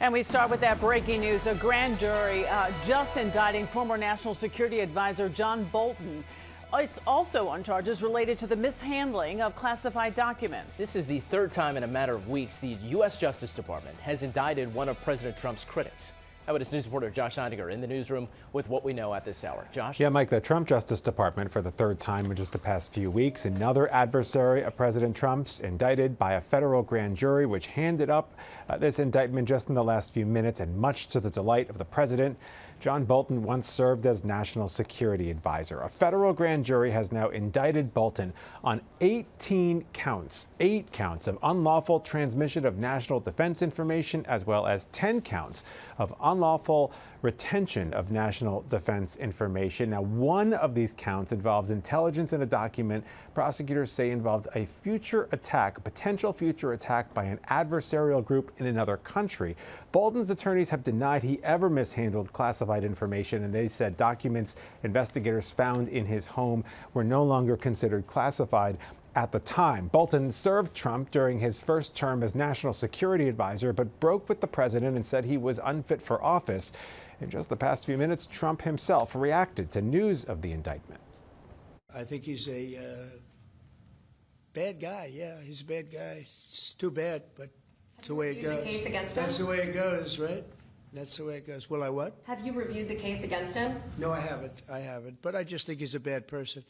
And we start with that breaking news. A grand jury just indicting former National Security Advisor John Bolton. It's also on charges related to the mishandling of classified documents. This is the third time in a matter of weeks the U.S. Justice Department has indicted one of President Trump's critics. Eyewitness News reporter Josh Einiger in the newsroom with what we know at this hour. Josh? Yeah, Mike, the Trump Justice Department for the third time in just the past few weeks. Another adversary of President Trump's indicted by a federal grand jury, which handed up this indictment just in the last few minutes, and much to the delight of the president. John Bolton once served as National Security Advisor. A federal grand jury has now indicted Bolton on 18 counts, 8 counts of unlawful transmission of national defense information, as well as 10 counts of unlawful retention of national defense information. Now, one of these counts involves intelligence in a document prosecutors say involved a future attack, a potential future attack by an adversarial group in another country. Bolton's attorneys have denied he ever mishandled classified information, and they said documents investigators found in his home were no longer considered classified at the time. Bolton served Trump during his first term as National Security Advisor, but broke with the president and said he was unfit for office. In just the past few minutes, Trump himself reacted to news of the indictment. I think he's a bad guy. Yeah, he's a bad guy. It's too bad, but it's the way it goes. The case against him? That's the way it goes, right? That's the way it goes. Will I what? Have you reviewed the case against him? No, I haven't. But I just think he's a bad person.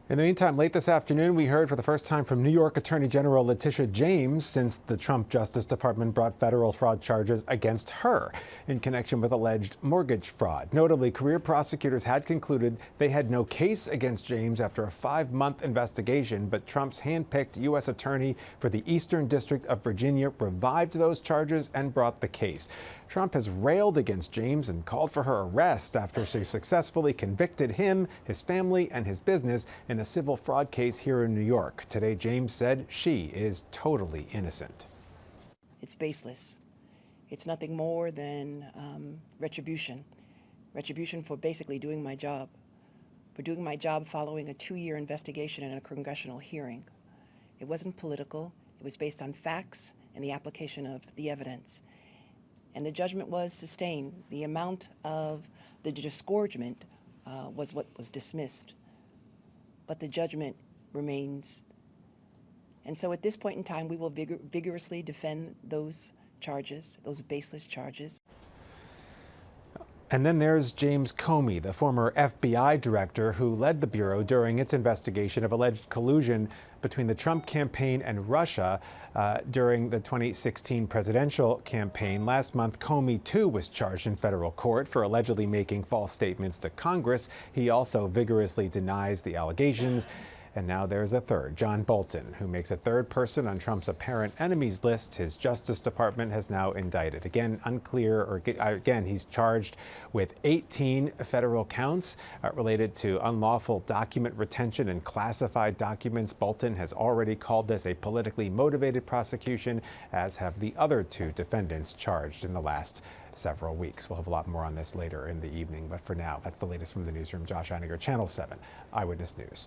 In the meantime, late this afternoon, we heard for the first time from New York Attorney General Letitia James since the Trump Justice Department brought federal fraud charges against her in connection with alleged mortgage fraud. Notably, career prosecutors had concluded they had no case against James after a 5-month investigation, but Trump's hand-picked U.S. attorney for the Eastern District of Virginia revived those charges and brought the case. Trump has railed against James and called for her arrest after she successfully convicted him, his family, and his business in a civil fraud case here in New York. Today, James said she is totally innocent. It's baseless. It's nothing more than retribution. Retribution for basically doing my job. For doing my job following a 2-year investigation and a congressional hearing. It wasn't political. It was based on facts and the application of the evidence. And the judgment was sustained. The amount of the disgorgement was what was dismissed. But the judgment remains. And so at this point in time, we will vigorously defend those charges, those baseless charges. And then there's James Comey, the former FBI director who led the Bureau during its investigation of alleged collusion between the Trump campaign and Russia during the 2016 presidential campaign. Last month, Comey, too, was charged in federal court for allegedly making false statements to Congress. He also vigorously denies the allegations. And now there's a third, John Bolton, who makes a third person on Trump's apparent enemies list. His Justice Department has now indicted. Again, unclear, or again, he's charged with 18 federal counts related to unlawful document retention and classified documents. Bolton has already called this a politically motivated prosecution, as have the other 2 defendants charged in the last several weeks. We'll have a lot more on this later in the evening, but for now, that's the latest from the newsroom. Josh Einiger, Channel 7, Eyewitness News.